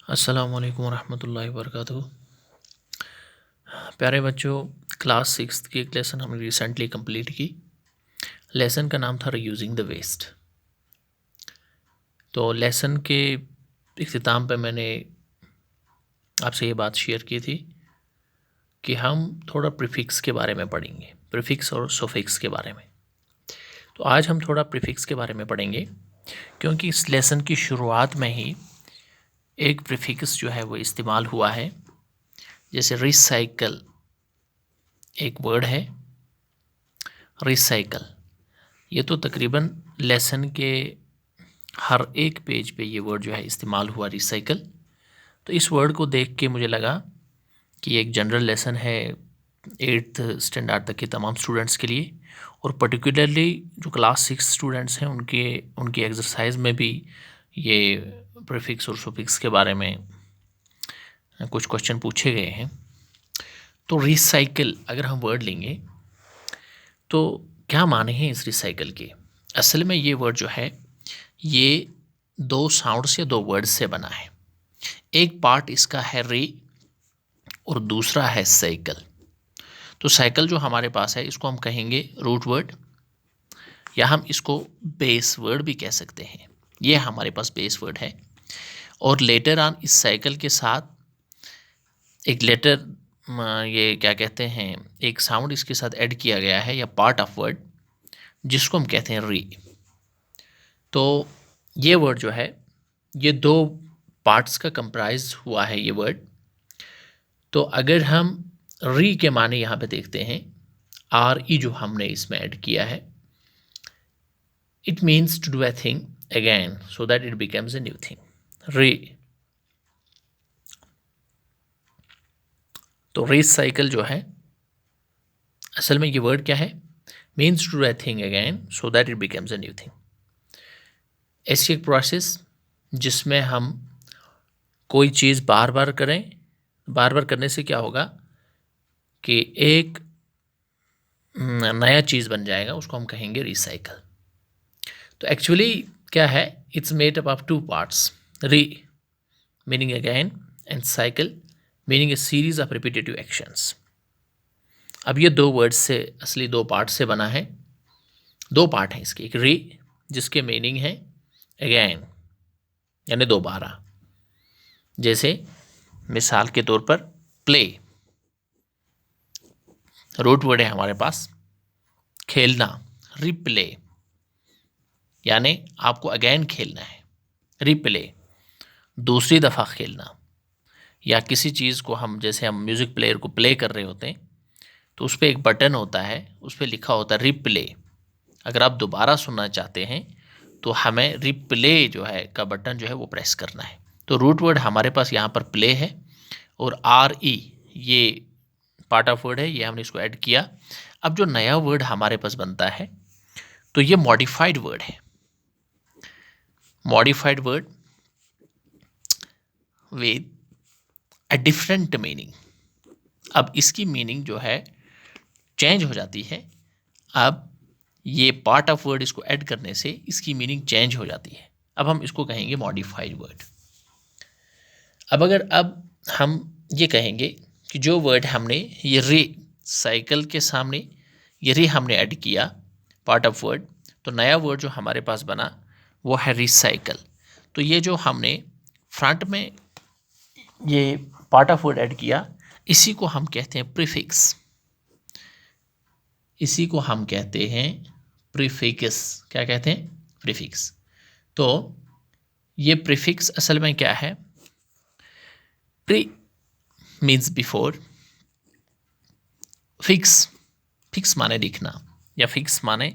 अस्सलामुअलैकुम वरहमतुल्लाहि वबरकातुहू। प्यारे बच्चों, क्लास सिक्स्थ की एक लेसन हमने रिसेंटली कंप्लीट की। लेसन का नाम था रीयूजिंग द वेस्ट। तो लेसन के इख्तिताम पे मैंने आपसे ये बात शेयर की थी कि हम थोड़ा प्रीफिक्स के बारे में पढ़ेंगे, प्रीफिक्स और सुफिक्स के बारे में। तो आज हम थोड़ा प्रीफिक्स के बारे में पढ़ेंगे, क्योंकि इस लेसन की शुरुआत में ही एक प्रीफिक्स जो है वो इस्तेमाल हुआ है। जैसे रिसाइकल एक वर्ड है, रिसाइकल, ये तो तकरीबन लेसन के हर एक पेज पे ये वर्ड जो है इस्तेमाल हुआ, रिसाइकल। तो इस वर्ड को देख के मुझे लगा कि एक जनरल लेसन है 8th स्टैंडर्ड तक के तमाम स्टूडेंट्स के लिए, और पर्टिकुलरली जो क्लास 6 स्टूडेंट्स हैं उनकी एक्सरसाइज में भी ये प्रीफिक्स और सुफिक्स के बारे में कुछ क्वेश्चन पूछे गए हैं। तो रिसाइकल अगर हम वर्ड लेंगे तो क्या माने हैं इस रिसाइकल के। असल में ये वर्ड जो है ये दो साउंड से, दो वर्ड से बना है। एक पार्ट इसका है री और दूसरा है साइकिल। तो साइकिल जो हमारे पास है इसको हम कहेंगे रूट वर्ड, या हम इसको बेस वर्ड भी कह सकते हैं। ये हमारे पास बेस वर्ड है, और लेटर ऑन इस साइकिल के साथ एक लेटर, ये क्या कहते हैं, एक साउंड इसके साथ ऐड किया गया है, या पार्ट ऑफ वर्ड, जिसको हम कहते हैं री। तो ये वर्ड जो है ये दो पार्ट्स का कंप्राइज हुआ है ये वर्ड। तो अगर हम री के माने यहाँ पे देखते हैं, आर ई जो हमने इसमें ऐड किया है, it means to do a thing again so that it becomes a new thing, re. तो रिसाइकल जो है असल में ये वर्ड क्या है, means to do a thing again so that it becomes a new thing. ऐसी एक प्रोसेस जिसमें हम कोई चीज़ बार बार करें, बार बार करने से क्या होगा कि एक नया चीज़ बन जाएगा, उसको हम कहेंगे रिसाइकल। तो एक्चुअली क्या है, it's made up of two parts, re meaning again and cycle meaning a series of repetitive actions. अब ये दो वर्ड्स से, असली दो पार्ट से बना है। दो पार्ट हैं इसके, एक री जिसके मीनिंग है अगेन यानी दोबारा। जैसे मिसाल के तौर पर प्ले, रूट वर्ड है हमारे पास, खेलना, रिप्ले यानी आपको अगेन खेलना है, रिप्ले दूसरी दफ़ा खेलना। या किसी चीज़ को हम, जैसे हम म्यूज़िक प्लेयर को प्ले कर रहे होते हैं तो उस पर एक बटन होता है, उस पर लिखा होता है रिप्ले। अगर आप दोबारा सुनना चाहते हैं तो हमें रिप्ले जो है का बटन जो है वो प्रेस करना है। तो रूट वर्ड हमारे पास यहाँ पर प्ले है, और आर ई ये पार्ट ऑफ वर्ड है, ये हमने इसको ऐड किया। अब जो नया वर्ड हमारे पास बनता है तो ये मॉडिफाइड वर्ड है, modified word with a different meaning. अब इसकी मीनिंग जो है चेंज हो जाती है। अब ये पार्ट ऑफ वर्ड इसको ऐड करने से इसकी मीनिंग चेंज हो जाती है। अब हम इसको कहेंगे मॉडिफाइड वर्ड। अब हम ये कहेंगे कि जो वर्ड हमने ये री साइकिल के सामने ये री हमने ऐड किया पार्ट ऑफ वर्ड, तो नया वर्ड जो हमारे पास बना वो है रिसाइकल। तो ये जो हमने फ्रंट में ये पार्ट ऑफ वर्ड ऐड किया, इसी को हम कहते हैं प्रीफिक्स, इसी को हम कहते हैं प्रीफिक्स। क्या कहते हैं? प्रीफिक्स। तो ये प्रीफिक्स असल में क्या है, pre means before, fix, fix माने लिखना, या फिक्स माने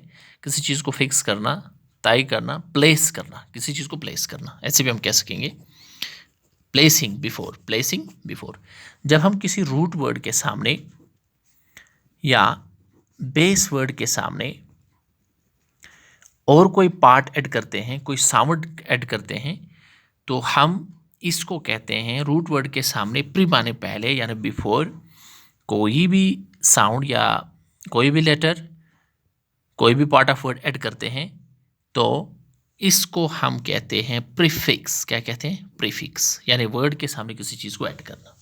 किसी चीज़ को फिक्स करना, तय करना, प्लेस करना, किसी चीज़ को प्लेस करना, ऐसे भी हम कह सकेंगे। Placing before, placing before. जब हम किसी रूट वर्ड के सामने या बेस वर्ड के सामने और कोई पार्ट ऐड करते हैं, कोई साउंड ऐड करते हैं, तो हम इसको कहते हैं रूट वर्ड के सामने प्री माने पहले यानी बिफोर कोई भी साउंड या कोई भी लेटर, कोई भी पार्ट ऑफ वर्ड ऐड करते हैं तो इसको हम कहते हैं प्रीफिक्स। क्या कहते हैं? प्रीफिक्स, यानी वर्ड के सामने किसी चीज़ को ऐड करना।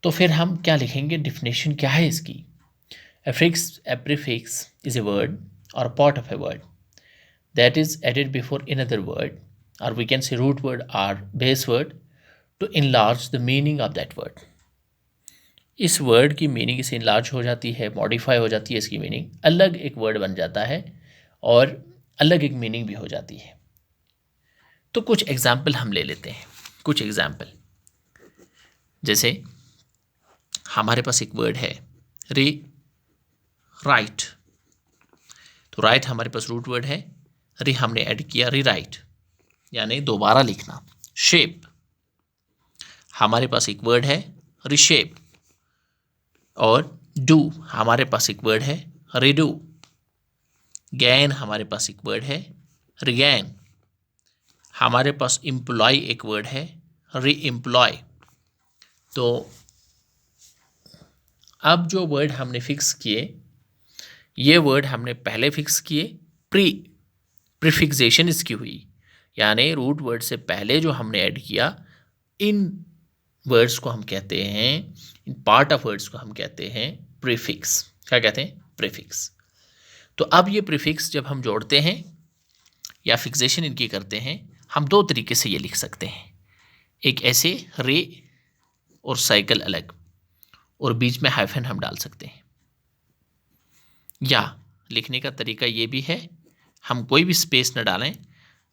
तो फिर हम क्या लिखेंगे? डिफिनेशन क्या है इसकी? A prefix is a word or part of a word that is added before another word, or we can say root word or base word, to enlarge the meaning of that word. इस word की meaning इसे enlarge हो जाती है, modify हो जाती है, इसकी मीनिंग अलग एक वर्ड बन जाता है और अलग एक मीनिंग भी हो जाती है। तो कुछ एग्जाम्पल हम ले लेते हैं। कुछ एग्जाम्पल, जैसे हमारे पास एक वर्ड है राइट। तो राइट हमारे पास रूट वर्ड है, हमने ऐड किया रीराइट, यानी दोबारा लिखना। शेप, हमारे पास एक वर्ड है रीशेप। और डू, हमारे पास एक वर्ड है रीडू। गैन, हमारे पास एक वर्ड है रीगैन। हमारे पास एम्प्लॉय एक वर्ड है री एम्प्लॉय। तो अब जो वर्ड हमने फिक्स किए, ये वर्ड हमने पहले फिक्स किए, प्रीफिक्सेशन इसकी हुई, यानी रूट वर्ड से पहले जो हमने ऐड किया, इन वर्ड्स को हम कहते हैं, इन पार्ट ऑफ वर्ड्स को हम कहते हैं प्रीफिक्स। क्या कहते हैं? प्रीफिक्स। तो अब ये प्रीफिक्स जब हम जोड़ते हैं या फिक्सेशन इनकी करते हैं, हम दो तरीके से ये लिख सकते हैं। एक ऐसे रे और साइकिल अलग, और बीच में हाइफन हम डाल सकते हैं। या लिखने का तरीका ये भी है, हम कोई भी स्पेस न डालें,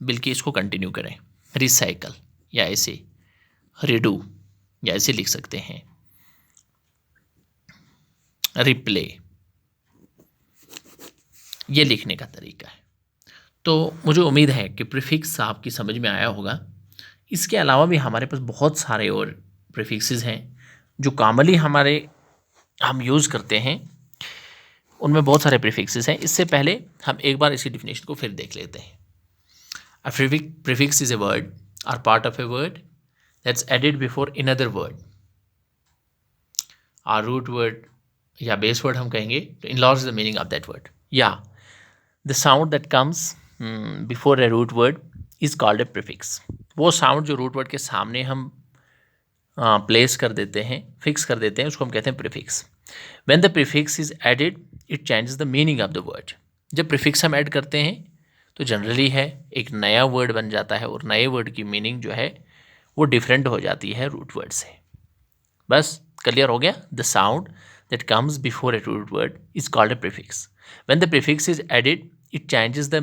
बल्कि इसको कंटिन्यू करें, रिसाइकल, या ऐसे रिडू, या ऐसे लिख सकते हैं रिप्ले। ये लिखने का तरीका है। तो मुझे उम्मीद है कि प्रीफिक्स आपकी समझ में आया होगा। इसके अलावा भी हमारे पास बहुत सारे और प्रीफिक्सेस हैं जो कॉमनली हम यूज़ करते हैं। उनमें बहुत सारे प्रीफिक्सेस हैं। इससे पहले हम एक बार इसकी डिफिनेशन को फिर देख लेते हैं। A prefix is a word or part of a word that's added before another word or root word या बेस वर्ड हम कहेंगे, तो enlarge the meaning of that word, या the sound that comes before a root word is called a prefix. वो sound जो root word के सामने हम प्लेस कर देते हैं, फिक्स कर देते हैं, उसको हम कहते हैं prefix. When the prefix is added, it changes the meaning of the word. जब प्रीफिक्स हम ऐड करते हैं तो जनरली है एक नया वर्ड बन जाता है, और नए वर्ड की मीनिंग जो है वो डिफरेंट हो जाती है रूट वर्ड से। बस क्लियर हो गया? The sound that comes before a root word is called a prefix. When the prefix is added, it changes the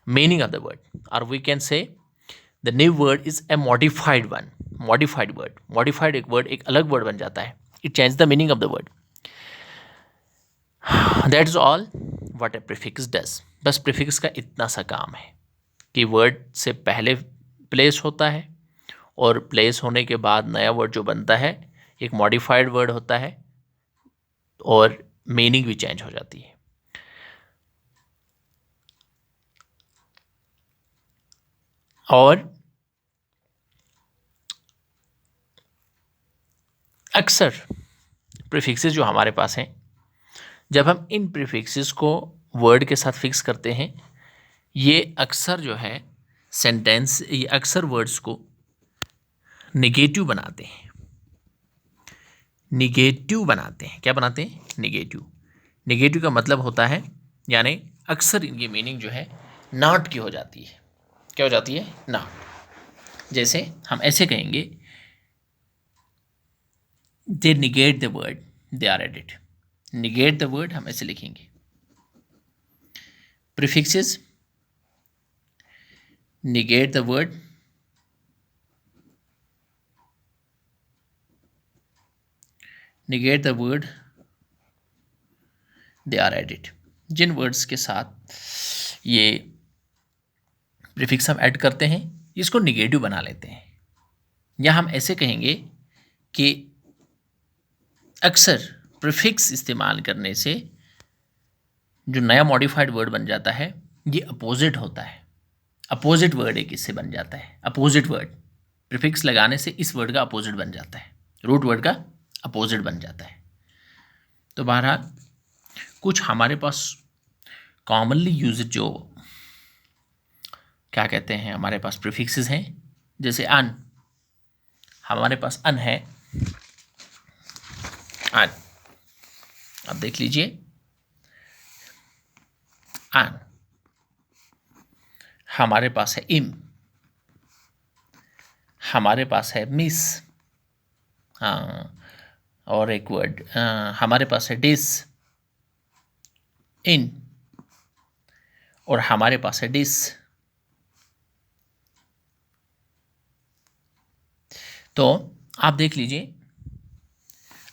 meaning of the word, or we can say the new word is a modified one. Modified word, modified एक word एक अलग word बन जाता है। It changes the meaning of the word. That's all what a prefix does. बस prefix का इतना सा काम है कि वर्ड से पहले प्लेस होता है, और प्लेस होने के बाद नया वर्ड जो बनता है एक मॉडिफाइड वर्ड होता है, और मीनिंग भी चेंज हो जाती है। और अक्सर प्रीफिक्सेस जो हमारे पास हैं, जब हम इन प्रीफिक्सेस को वर्ड के साथ फिक्स करते हैं, ये अक्सर जो है सेंटेंस, ये अक्सर वर्ड्स को निगेटिव बनाते हैं। निगेटिव बनाते हैं। क्या बनाते हैं? निगेटिव। निगेटिव का मतलब होता है, यानी अक्सर इनकी मीनिंग जो है नॉट की हो जाती है। क्या हो जाती है? नॉट। जैसे हम ऐसे कहेंगे, they negate the word they are added. Negate the word हम ऐसे लिखेंगे। Prefixes negate the word, negate the word they are added. जिन वर्ड्स के साथ ये प्रीफिक्स हम ऐड करते हैं, इसको निगेटिव बना लेते हैं। या हम ऐसे कहेंगे कि अक्सर प्रीफिक्स इस्तेमाल करने से जो नया मॉडिफाइड वर्ड बन जाता है, ये अपोजिट होता है। अपोजिट वर्ड एक इससे बन जाता है। अपोजिट वर्ड प्रीफिक्स लगाने से इस वर्ड का अपोजिट बन जाता है, रूट वर्ड का अपोजिट बन जाता है। तो बहरहाल कुछ हमारे पास कॉमनली यूज जो क्या कहते हैं, हमारे पास प्रीफिक्सेस हैं, जैसे अन, हमारे पास अन है, अन, अब देख लीजिए अन, हमारे पास है इम, हमारे पास है मिस, हाँ, और एक वर्ड हमारे पास है डिस, इन, और हमारे पास है डिस। तो आप देख लीजिए,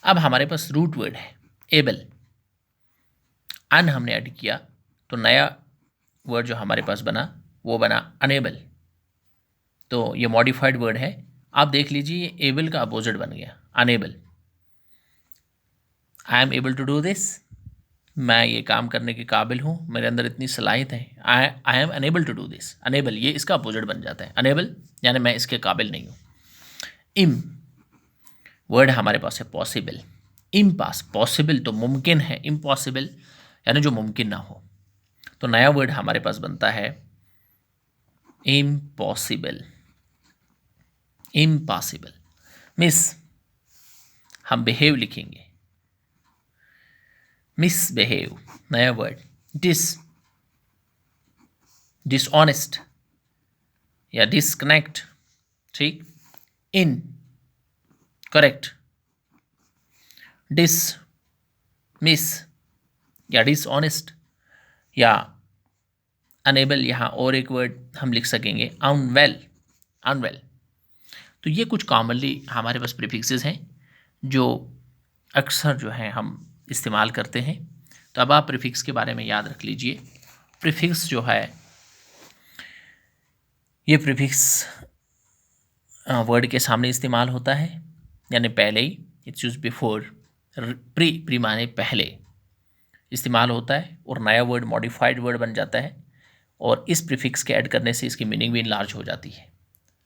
अब हमारे पास रूट वर्ड है एबल, अन हमने ऐड किया तो नया वर्ड जो हमारे पास बना वो बना अनेबल, तो ये मॉडिफाइड वर्ड है। आप देख लीजिए ये एबल का अपोजिट बन गया unable. I am able to do this, मैं ये काम करने के काबिल हूँ, मेरे अंदर इतनी सलाहियत है। I am unable to do this, unable ये इसका अपोजिट बन जाता है अनेबल, यानी मैं इसके काबिल नहीं हूँ। इम वर्ड हमारे पास है पॉसिबल, इम्पास, पॉसिबल तो मुमकिन है, इम्पॉसिबल यानी जो मुमकिन ना हो, तो नया वर्ड हमारे पास बनता है इम्पॉसिबल, इम्पॉसिबल। मिस, हम बिहेव लिखेंगे, मिसबिहेव, नया वर्ड। डिसऑनेस्ट या डिसकनेक्ट, ठीक। इन, करेक्ट। मिस या डिसऑनेस्ट या अनेबल, यहाँ और एक वर्ड हम लिख सकेंगे अनवेल, अनवेल। तो ये कुछ कॉमनली हमारे पास प्रीफिक्सेस हैं जो अक्सर जो है हम इस्तेमाल करते हैं। तो अब आप प्रीफिक्स के बारे में याद रख लीजिए। प्रीफिक्स जो है, ये प्रीफिक्स वर्ड के सामने इस्तेमाल होता है, यानी पहले ही, इट्स यूज बिफोर, प्री माने पहले इस्तेमाल होता है, और नया वर्ड मॉडिफाइड वर्ड बन जाता है, और इस प्रीफिक्स के ऐड करने से इसकी मीनिंग भी इनलार्ज हो जाती है।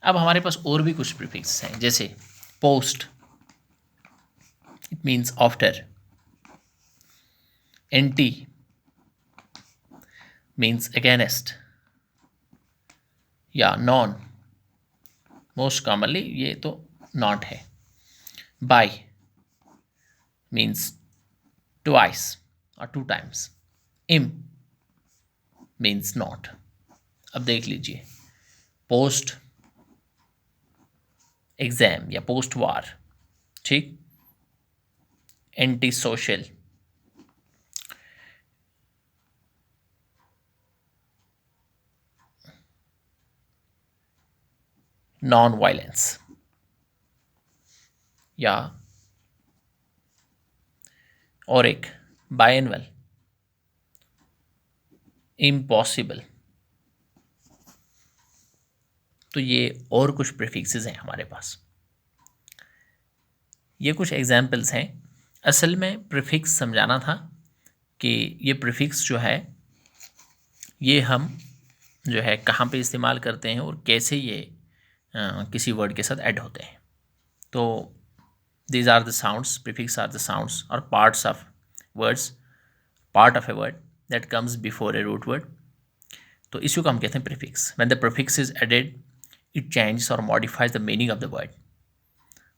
अब हमारे पास और भी कुछ प्रीफिक्स हैं, जैसे post, it means after. Anti means against, या नॉन, मोस्ट कॉमनली ये तो नॉट है। बाय मीन्स ट्वाइस और 2 times। इम मीन्स नॉट। अब देख लीजिए, पोस्ट एग्जाम या पोस्ट वार, ठीक। एंटी सोशल, नॉन वायलेंस, या और एक बायनवल, इम्पॉसिबल। तो ये और कुछ प्रीफिक्सेस हैं हमारे पास, ये कुछ एग्जाम्पल्स हैं। असल में प्रीफिक्स समझाना था कि ये प्रीफिक्स जो है ये हम जो है कहाँ पे इस्तेमाल करते हैं और कैसे ये किसी वर्ड के साथ ऐड होते हैं। तो these are the sounds, prefix are the sounds or parts of words, part of a word that comes before a root word. तो इसी को हम कहते हैं prefix. When the prefix is added, it changes or modifies the meaning of the word.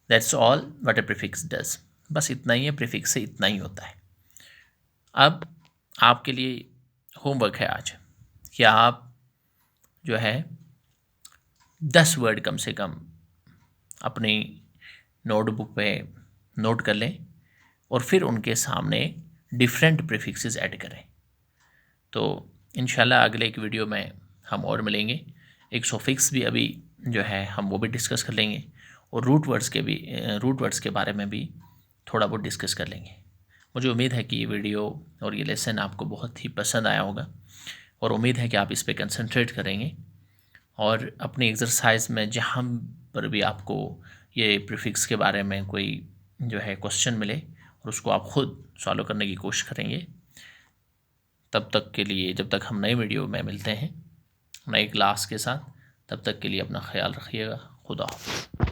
That's all what a prefix does. बस इतना ही है, prefix से इतना ही होता है। अब आपके लिए होमवर्क है आज कि आप जो है 10 वर्ड कम से कम अपनी नोटबुक पे नोट कर लें और फिर उनके सामने डिफरेंट प्रीफिक्सेस ऐड करें। तो इंशाल्लाह अगले एक वीडियो में हम और मिलेंगे। एक सफिक्स भी अभी जो है हम वो भी डिस्कस कर लेंगे, और रूट वर्ड्स के बारे में भी थोड़ा बहुत डिस्कस कर लेंगे। मुझे उम्मीद है कि ये वीडियो और ये लेसन आपको बहुत ही पसंद आया होगा, और उम्मीद है कि आप इस पर कंसंट्रेट करेंगे, और अपनी एक्सरसाइज में जहाँ पर भी आपको ये प्रीफिक्स के बारे में कोई जो है क्वेश्चन मिले और उसको आप खुद सॉल्व करने की कोशिश करेंगे। तब तक के लिए, जब तक हम नए वीडियो में मिलते हैं नए क्लास के साथ, तब तक के लिए अपना ख्याल रखिएगा। खुदा हाफ़िज़।